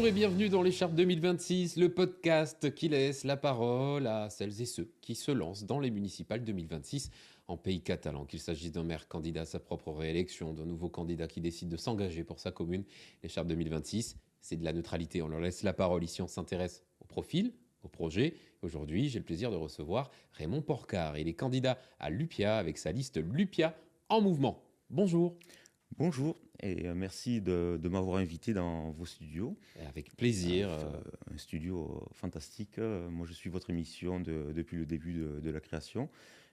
Bonjour et bienvenue dans l'écharpe 2026, le podcast qui laisse la parole à celles et ceux qui se lancent dans les municipales 2026 en pays catalan. Qu'il s'agisse d'un maire candidat à sa propre réélection, d'un nouveau candidat qui décide de s'engager pour sa commune. L'écharpe 2026, c'est de la neutralité. On leur laisse la parole. Ici, on s'intéresse au profil, au projet. Aujourd'hui, j'ai le plaisir de recevoir Raymond Porcar. Il est candidat à l'UPIA avec sa liste l'UPIA en mouvement. Bonjour. Bonjour et merci de m'avoir invité dans vos studios. Avec plaisir. Un studio fantastique. Moi, je suis votre émission depuis le début de la création.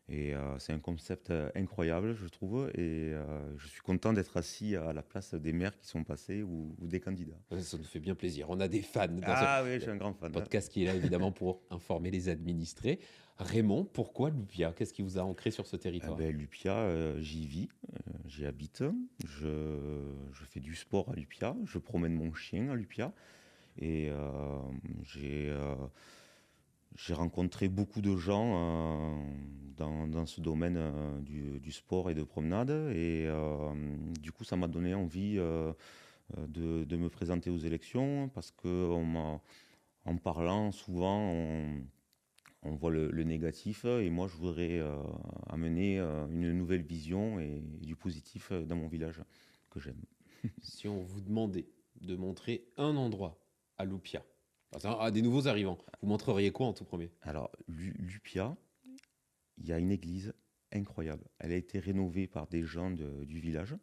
Et c'est un concept incroyable, je trouve. Et je suis content d'être assis à la place des maires qui sont passés ou des candidats. Ça nous fait bien plaisir. On a des fans dans ce Ah oui, je suis un grand fan. podcast qui est là évidemment pour informer les administrés. Raymond, pourquoi l'UPIA? Qu'est-ce qui vous a ancré sur ce territoire? L'UPIA, j'y vis, j'y habite. Je fais du sport à l'UPIA. Je promène mon chien à l'UPIA. Et j'ai rencontré beaucoup de gens dans ce domaine du sport et de promenade. Et du coup, ça m'a donné envie de me présenter aux élections parce que en parlant, souvent, on voit le négatif. Et moi, je voudrais amener une nouvelle vision et du positif dans mon village que j'aime. Si on vous demandait de montrer un endroit à l'UPIA, à des nouveaux arrivants, vous montreriez quoi en tout premier? Alors, l'UPIA, il y a une église incroyable. Elle a été rénovée par des gens du village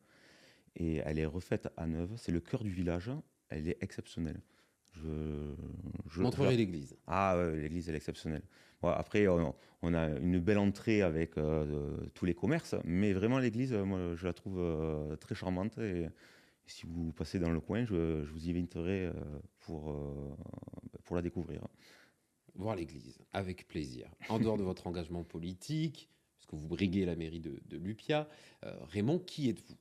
et elle est refaite à neuf. C'est le cœur du village. Elle est exceptionnelle. Montrerai l'église. Ah, ouais, l'église, elle est exceptionnelle. Bon, après, on a une belle entrée avec tous les commerces, mais vraiment, l'église, moi, je la trouve très charmante. Et si vous passez dans le coin, je vous y inviterai pour la découvrir. Voir l'église, avec plaisir. En dehors de votre engagement politique, puisque vous briguez la mairie de l'UPIA, Raymond, qui êtes-vous?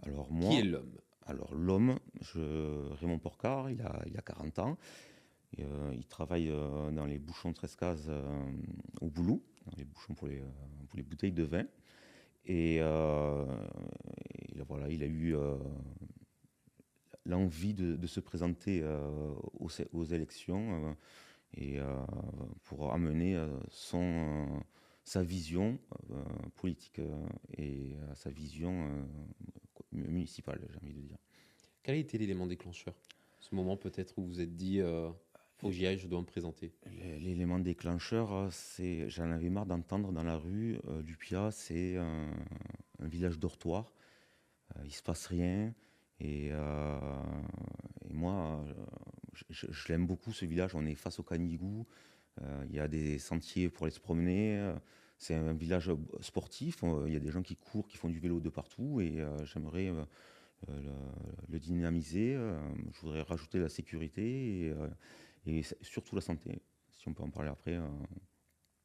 Alors Qui moi, est l'homme? alors l'homme, Raymond Porcar, il a 40 ans. Et, il travaille dans les bouchons Trescaz au Boulou, dans les bouchons pour les bouteilles de vin. Et, voilà, il a eu l'envie de se présenter aux élections et pour amener sa vision politique et sa vision municipale, j'ai envie de dire. Quel a été l'élément déclencheur? Ce moment peut-être où vous vous êtes dit, faut que j'y aille, je dois me présenter. L'élément déclencheur, c'est, j'en avais marre d'entendre dans la rue, l'UPIA, c'est un village dortoir, il se passe rien, et, moi, je l'aime beaucoup ce village, on est face au Canigou, il y a des sentiers pour aller se promener, c'est un village sportif, il y a des gens qui courent, qui font du vélo de partout, et j'aimerais le dynamiser, je voudrais rajouter la sécurité, et surtout la santé, si on peut en parler après.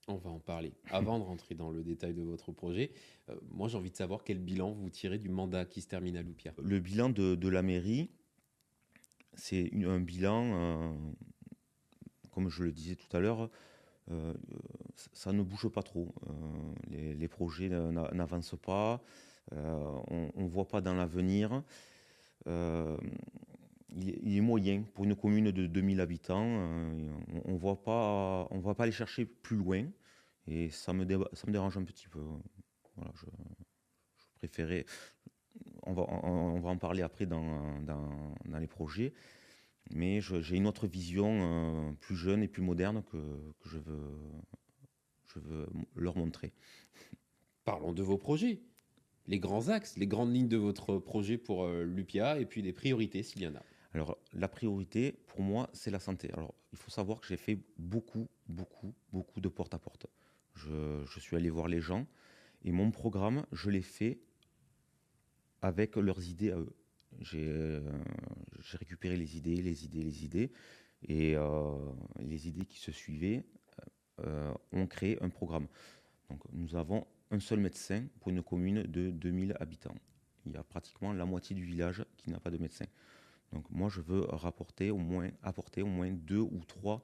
On va en parler. Avant de rentrer dans le détail de votre projet, moi j'ai envie de savoir quel bilan vous tirez du mandat qui se termine à l'UPIA. Le bilan de la mairie, c'est un bilan, comme je le disais tout à l'heure, ça ne bouge pas trop. Les projets n'avancent pas, on ne voit pas dans l'avenir. Il est moyen pour une commune de 2000 habitants. On ne voit pas, on va pas aller chercher plus loin. Et ça me dérange un petit peu. Voilà, je préférais. On va en parler après dans les projets. Mais j'ai une autre vision plus jeune et plus moderne que je veux leur montrer. Parlons de vos projets, les grands axes, les grandes lignes de votre projet pour l'UPIA et puis des priorités s'il y en a. Alors, la priorité, pour moi, c'est la santé. Alors, il faut savoir que j'ai fait beaucoup, beaucoup, beaucoup de porte-à-porte. Je suis allé voir les gens et mon programme, je l'ai fait avec leurs idées à eux. J'ai récupéré les idées, les idées, et les idées qui se suivaient ont créé un programme. Donc, nous avons un seul médecin pour une commune de 2000 habitants. Il y a pratiquement la moitié du village qui n'a pas de médecin. Donc moi, je veux apporter au moins 2 ou 3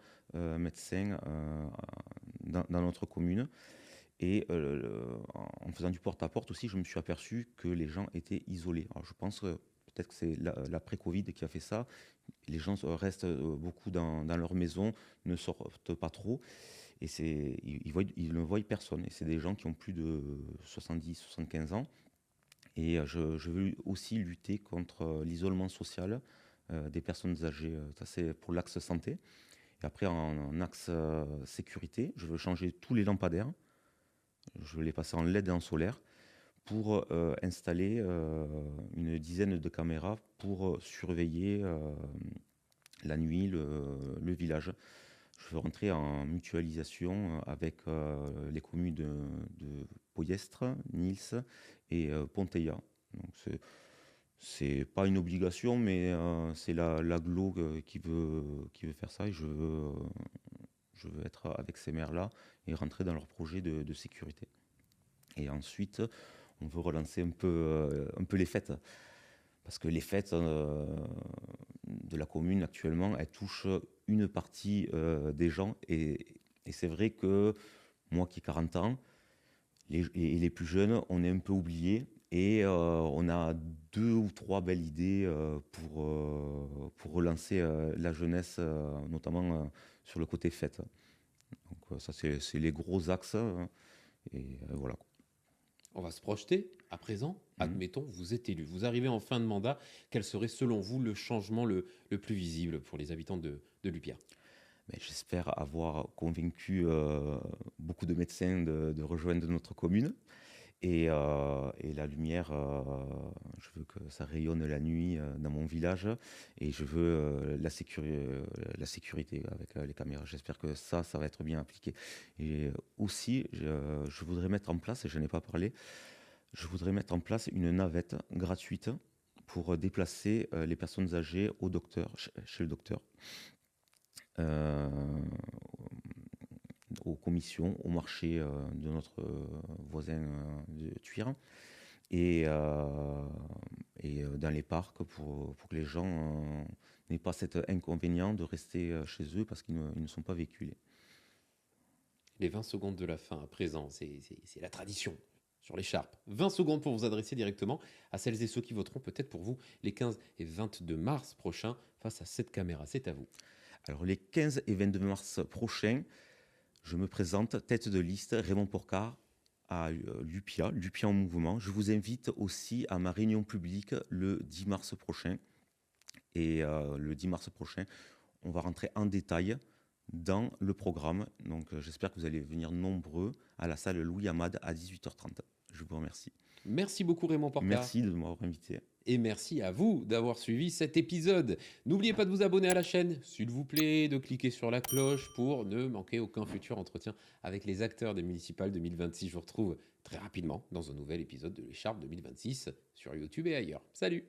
médecins dans notre commune. Et en faisant du porte-à-porte aussi, je me suis aperçu que les gens étaient isolés. Alors je pense que peut-être que c'est l'après-Covid qui a fait ça. Les gens restent beaucoup dans leur maison, ne sortent pas trop. Et ils ne voient personne. Et c'est des gens qui ont plus de 70-75 ans. Et je veux aussi lutter contre l'isolement social des personnes âgées. Ça, c'est pour l'axe santé. Et après, en axe sécurité, je veux changer tous les lampadaires. Je veux les passer en LED et en solaire pour installer une dizaine de caméras pour surveiller la nuit le village. Je veux rentrer en mutualisation avec les communes de Poyestre, Nils et Ponteilla. Donc c'est pas une obligation, mais c'est l'agglo qui veut faire ça et je veux être avec ces maires-là et rentrer dans leur projet de sécurité. Et ensuite, on veut relancer un peu les fêtes. Parce que les fêtes de la commune actuellement, elles touchent une partie des gens. Et c'est vrai que moi qui ai 40 ans, et les plus jeunes, on est un peu oubliés. Et on a 2 ou 3 belles idées pour relancer la jeunesse, notamment sur le côté fête. Donc ça, c'est les gros axes. Et voilà. On va se projeter à présent. Admettons, vous êtes élu, vous arrivez en fin de mandat. Quel serait selon vous le changement le plus visible pour les habitants de Llupia? Mais j'espère avoir convaincu beaucoup de médecins de rejoindre notre commune. Et la lumière, je veux que ça rayonne la nuit dans mon village. Et je veux la sécurité avec les caméras. J'espère que ça va être bien appliqué. Et aussi, je voudrais mettre en place, et je n'ai pas parlé, je voudrais mettre en place une navette gratuite pour déplacer les personnes âgées au docteur, chez le docteur. Aux commissions, au marché de notre voisin de Thuir et dans les parcs pour que les gens n'aient pas cet inconvénient de rester chez eux parce qu'ils ne sont pas véhiculés. Les 20 secondes de la fin à présent, c'est la tradition sur l'écharpe. 20 secondes pour vous adresser directement à celles et ceux qui voteront peut-être pour vous les 15 et 22 mars prochains face à cette caméra. C'est à vous. Alors les 15 et 22 mars prochains, je me présente tête de liste Raymond Porcard à Llupia en mouvement. Je vous invite aussi à ma réunion publique le 10 mars prochain. Et le 10 mars prochain, on va rentrer en détail dans le programme. Donc j'espère que vous allez venir nombreux à la salle Louis Hamad à 18h30. Je vous remercie. Merci beaucoup Raymond Porcard. Merci de m'avoir invité. Et merci à vous d'avoir suivi cet épisode. N'oubliez pas de vous abonner à la chaîne, s'il vous plaît, de cliquer sur la cloche pour ne manquer aucun futur entretien avec les acteurs des municipales 2026. Je vous retrouve très rapidement dans un nouvel épisode de l'Écharpe 2026 sur YouTube et ailleurs. Salut!